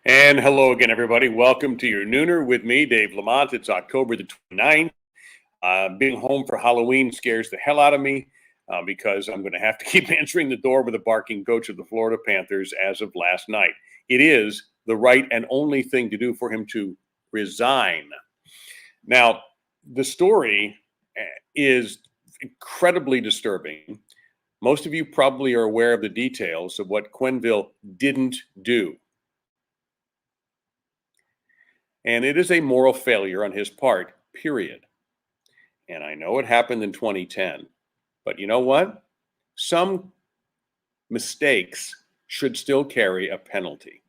And hello again, everybody. Welcome to your Nooner with me, Dave LaMont. It's October the 29th. Being home for Halloween scares the hell out of me because I'm going to have to keep answering the door with a barking coach of the Florida Panthers as of last night. It is the right and only thing to do for him to resign. Now, the story is incredibly disturbing. Most of you probably are aware of the details of what Quenneville didn't do. And it is a moral failure on his part, period. And I know it happened in 2010, but you know what? Some mistakes should still carry a penalty.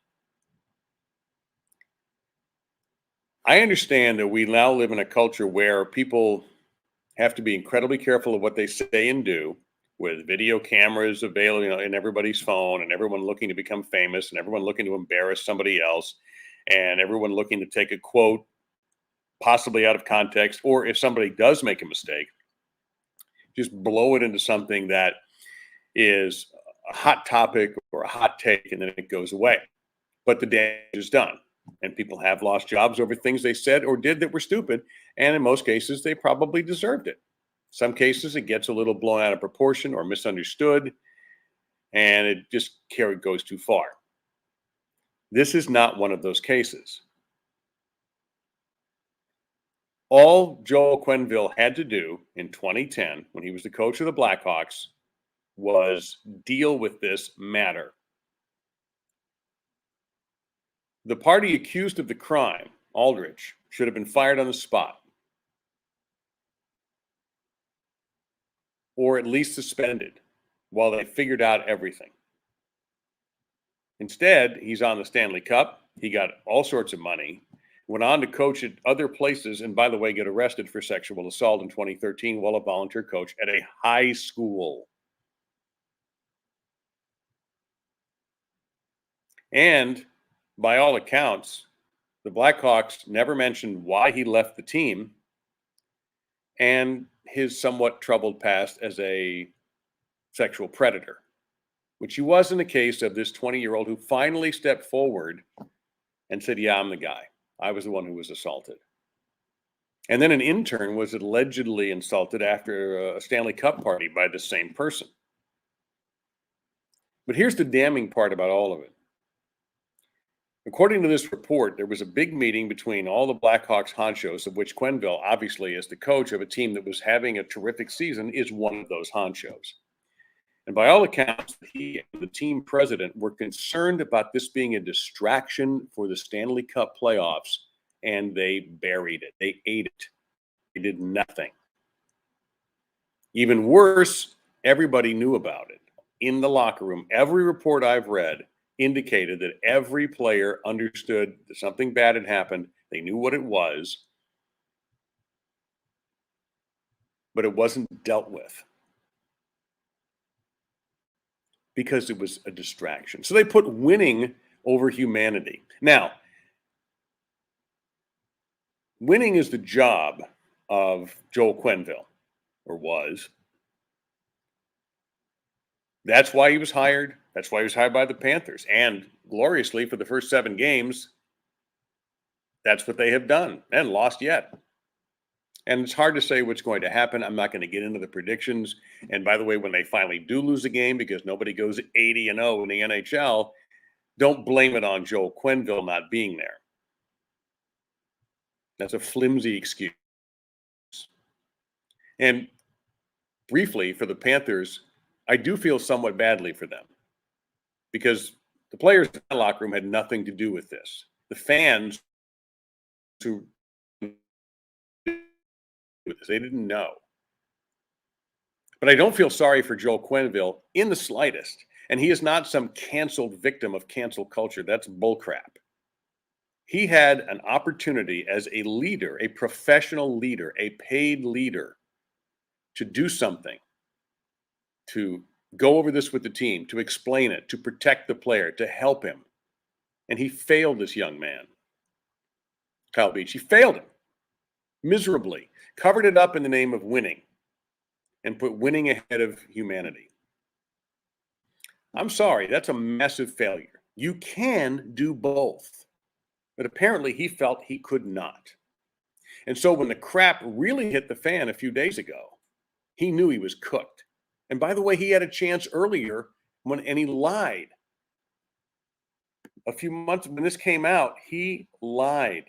I understand that we now live in a culture where people have to be incredibly careful of what they say and do, with video cameras available, in everybody's phone, and everyone looking to become famous, and everyone looking to embarrass somebody else, and everyone looking to take a quote possibly out of context, or if somebody does make a mistake, just blow it into something that is a hot topic or a hot take, and then it goes away. But the damage is done, and people have lost jobs over things they said or did that were stupid, and in most cases, they probably deserved it. Some cases, it gets a little blown out of proportion or misunderstood, and it just goes too far. This is not one of those cases. All Joel Quenneville had to do in 2010, when he was the coach of the Blackhawks, was deal with this matter. The party accused of the crime, Aldrich, should have been fired on the spot, or at least suspended while they figured out everything. Instead, he's on the Stanley Cup. He got all sorts of money, went on to coach at other places, and by the way, get arrested for sexual assault in 2013 while a volunteer coach at a high school. And by all accounts, the Blackhawks never mentioned why he left the team and his somewhat troubled past as a sexual predator, which he was in the case of this 20-year-old who finally stepped forward and said, yeah, I'm the guy. I was the one who was assaulted. And then an intern was allegedly insulted after a Stanley Cup party by the same person. But here's the damning part about all of it. According to this report, there was a big meeting between all the Blackhawks honchos, of which Quenneville, obviously, as the coach of a team that was having a terrific season, is one of those honchos. And by all accounts, he and the team president were concerned about this being a distraction for the Stanley Cup playoffs, and they buried it. They ate it. They did nothing. Even worse, everybody knew about it in the locker room. Every report I've read indicated that every player understood that something bad had happened. They knew what it was, but it wasn't dealt with because it was a distraction. So they put winning over humanity. Now, winning is the job of Joel Quenneville, or was. That's why he was hired. That's why he was hired by the Panthers. And gloriously, for the first 7 games, that's what they have done and lost yet. And it's hard to say what's going to happen. I'm not going to get into the predictions. And by the way, when they finally do lose a game, because nobody goes 80-0 in the NHL, don't blame it on Joel Quenneville not being there. That's a flimsy excuse. And briefly, for the Panthers, I do feel somewhat badly for them, because the players in the locker room had nothing to do with this. The fans who they didn't know. But I don't feel sorry for Joel Quenneville in the slightest. And he is not some canceled victim of cancel culture. That's bullcrap. He had an opportunity as a leader, a professional leader, a paid leader, to do something, to go over this with the team, to explain it, to protect the player, to help him. And he failed this young man, Kyle Beach. He failed him miserably, covered it up in the name of winning, and put winning ahead of humanity. I'm sorry, that's a massive failure. You can do both. But apparently he felt he could not. And so when the crap really hit the fan a few days ago, he knew he was cooked. And by the way, he had a chance earlier and he lied. A few months when this came out, he lied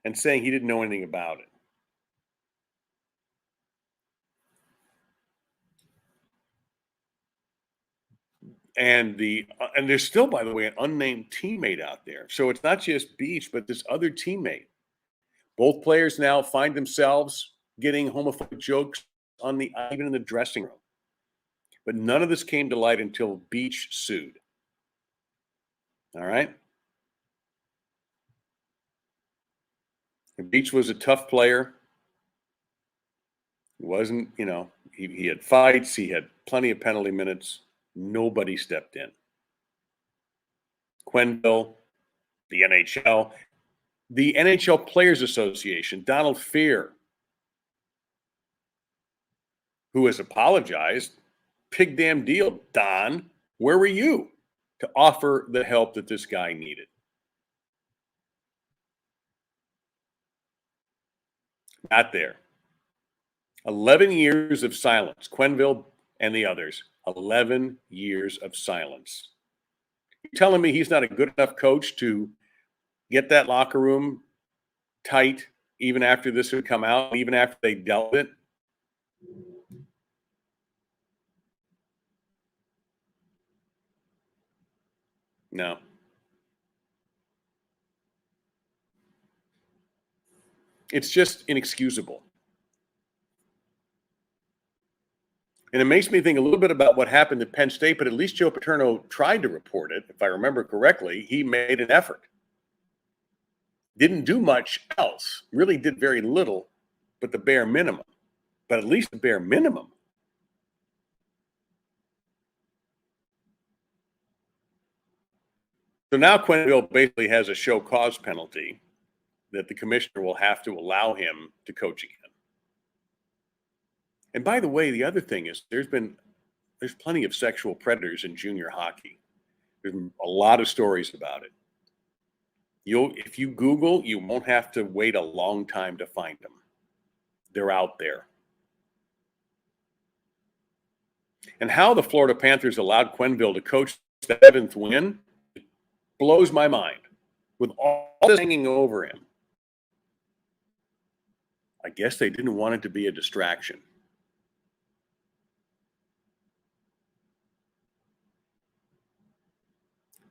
and saying he didn't know anything about it. And there's still, by the way, an unnamed teammate out there. So it's not just Beach, but this other teammate. Both players now find themselves getting homophobic jokes even in the dressing room. But none of this came to light until Beach sued. All right. And Beach was a tough player. He wasn't, he had fights, he had plenty of penalty minutes. Nobody stepped in. Quenneville, the NHL Players Association, Donald Fear, who has apologized. Pig damn deal, Don. Where were you to offer the help that this guy needed? Not there. 11 years of silence. Quenneville and the others. 11 years of silence. You're telling me he's not a good enough coach to get that locker room tight even after this would come out, even after they dealt it? No. It's just inexcusable. And it makes me think a little bit about what happened at Penn State, but at least Joe Paterno tried to report it. If I remember correctly, he made an effort. Didn't do much else, really did very little, but the bare minimum. But at least the bare minimum. So now Quenneville basically has a show cause penalty that the commissioner will have to allow him to coach again. And by the way, the other thing is there's plenty of sexual predators in junior hockey. There's a lot of stories about it. If you Google, you won't have to wait a long time to find them. They're out there. And how the Florida Panthers allowed Quenneville to coach the 7th win blows my mind. With all this hanging over him, I guess they didn't want it to be a distraction.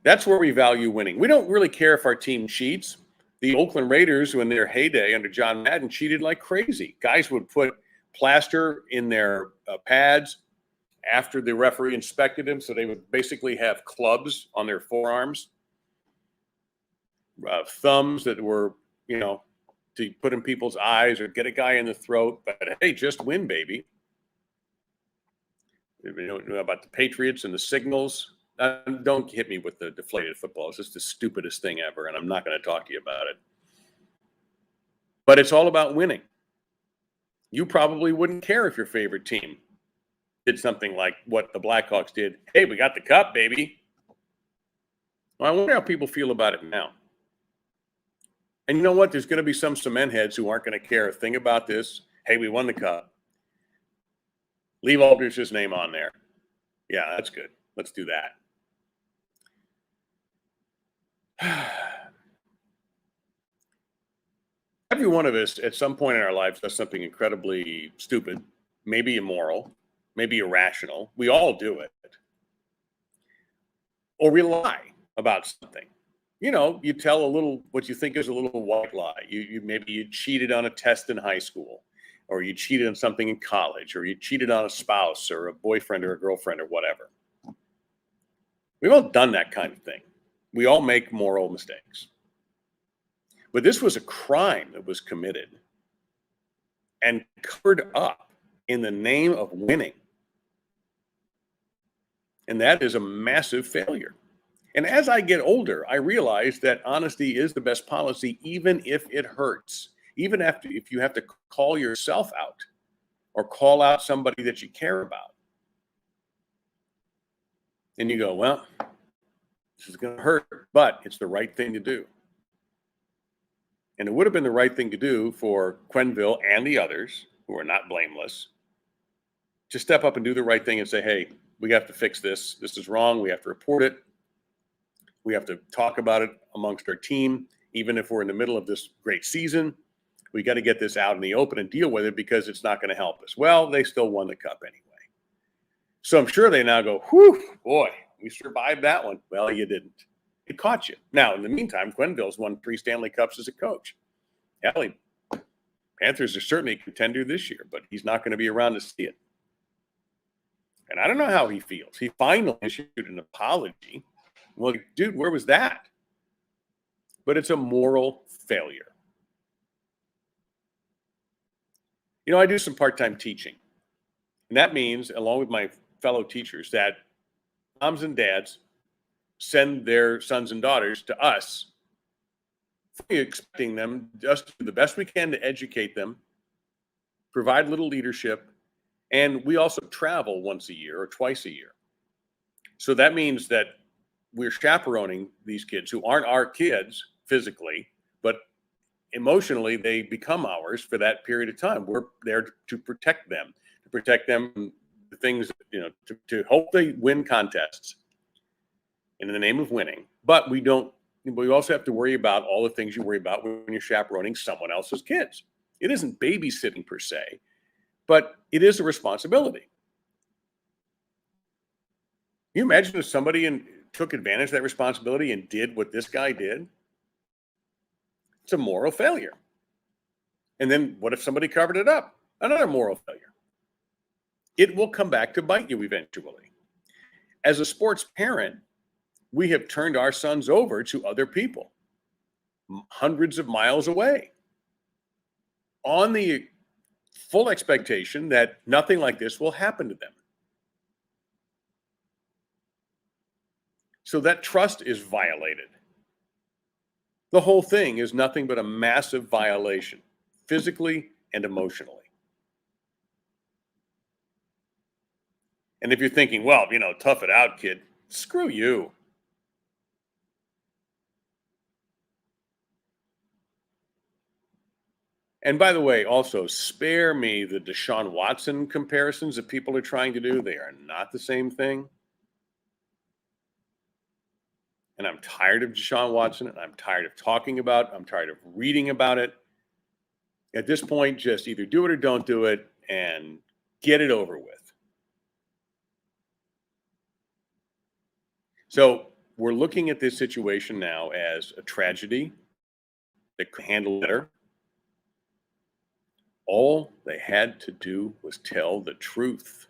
That's where we value winning. We don't really care if our team cheats. The Oakland Raiders, in their heyday under John Madden, cheated like crazy. Guys would put plaster in their pads after the referee inspected them, so they would basically have clubs on their forearms, thumbs that were, to put in people's eyes or get a guy in the throat. But hey, just win, baby. You know about the Patriots and the signals. Don't hit me with the deflated football. It's just the stupidest thing ever, and I'm not going to talk to you about it. But it's all about winning. You probably wouldn't care if your favorite team did something like what the Blackhawks did. Hey, we got the cup, baby. Well, I wonder how people feel about it now. And you know what? There's going to be some cement heads who aren't going to care a thing about this. Hey, we won the cup. Leave Aldrich's name on there. Yeah, that's good. Let's do that. Every one of us at some point in our lives does something incredibly stupid, maybe immoral, maybe irrational. We all do it. Or we lie about something. You tell what you think is a little white lie. Maybe you cheated on a test in high school, or you cheated on something in college, or you cheated on a spouse or a boyfriend or a girlfriend or whatever. We've all done that kind of thing. We all make moral mistakes. But this was a crime that was committed and covered up in the name of winning. And that is a massive failure. And as I get older, I realize that honesty is the best policy, even if it hurts. Even if you have to call yourself out or call out somebody that you care about. And you go, well, This is going to hurt, but it's the right thing to do. And it would have been the right thing to do for Quenville and the others who are not blameless to step up and do the right thing and say, hey, we have to fix this. This is wrong. We have to report it. We have to talk about it amongst our team. Even if we're in the middle of this great season, we got to get this out in the open and deal with it because it's not going to help us. Well, they still won the cup anyway. So I'm sure they now go, whew, boy, we survived that one. Well, you didn't. It caught you. Now, in the meantime, Quenville's won 3 Stanley Cups as a coach. Hell, Panthers are certainly a contender this year, but he's not going to be around to see it. And I don't know how he feels. He finally issued an apology. Well, dude, where was that? But it's a moral failure. You know, I do some part-time teaching. And that means, along with my fellow teachers, that moms and dads send their sons and daughters to us, expecting them just to do the best we can to educate them, provide little leadership, and we also travel once a year or twice a year. So that means that we're chaperoning these kids who aren't our kids physically, but emotionally they become ours for that period of time. We're there to protect them from the things, to hope they win contests in the name of winning. But we also have to worry about all the things you worry about when you're chaperoning someone else's kids. It isn't babysitting per se, but it is a responsibility. Can you imagine if somebody took advantage of that responsibility and did what this guy did? It's a moral failure. And then what if somebody covered it up? Another moral failure. It will come back to bite you eventually. As a sports parent, we have turned our sons over to other people hundreds of miles away on the full expectation that nothing like this will happen to them. So that trust is violated. The whole thing is nothing but a massive violation, physically and emotionally. And if you're thinking, well, tough it out, kid, screw you. And by the way, also spare me the Deshaun Watson comparisons that people are trying to do. They are not the same thing. And I'm tired of Deshaun Watson, and I'm tired of talking about it. I'm tired of reading about it. At this point, just either do it or don't do it and get it over with. So we're looking at this situation now as a tragedy that could handle better. All they had to do was tell the truth.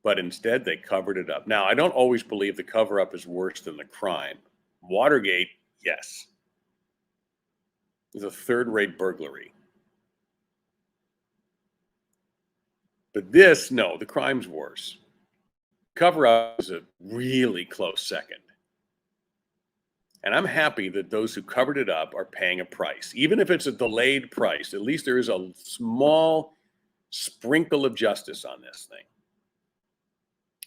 But instead, they covered it up. Now, I don't always believe the cover-up is worse than the crime. Watergate, yes, is a third-rate burglary. But this, no, the crime's worse. Cover-up is a really close second. And I'm happy that those who covered it up are paying a price. Even if it's a delayed price, at least there is a small sprinkle of justice on this thing.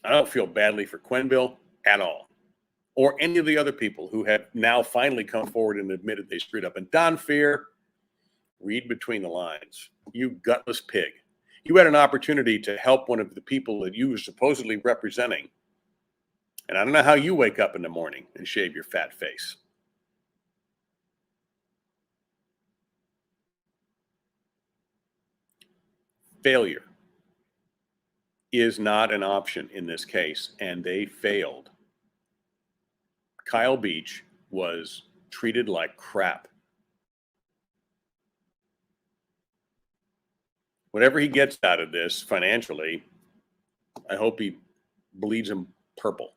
I don't feel badly for Quenville at all, or any of the other people who have now finally come forward and admitted they screwed up. And Don Fear, read between the lines. You gutless pig. You had an opportunity to help one of the people that you were supposedly representing. And I don't know how you wake up in the morning and shave your fat face. Failure is not an option in this case, and they failed. Kyle Beach was treated like crap. Whatever he gets out of this financially, I hope he bleeds him purple.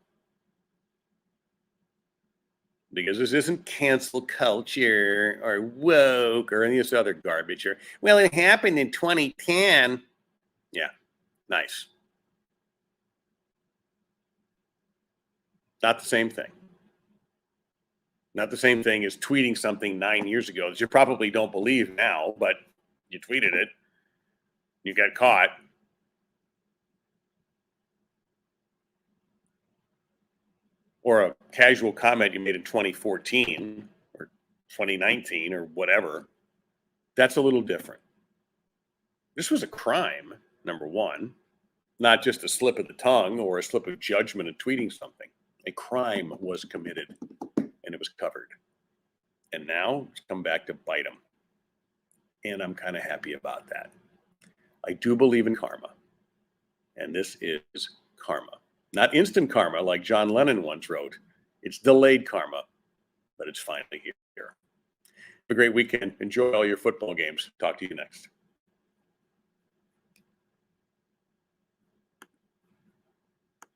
Because this isn't cancel culture or woke or any of this other garbage. Or, well, it happened in 2010. Yeah, nice. Not the same thing. Not the same thing as tweeting something 9 years ago that you probably don't believe now, but you tweeted it. You got caught. or a casual comment you made in 2014 or 2019 or whatever, that's a little different. This was a crime, number one, not just a slip of the tongue or a slip of judgment in tweeting something. A crime was committed and it was covered. And now it's come back to bite them. And I'm kind of happy about that. I do believe in karma. And this is karma. Not instant karma like John Lennon once wrote. It's delayed karma, but it's finally here. Have a great weekend. Enjoy all your football games. Talk to you next.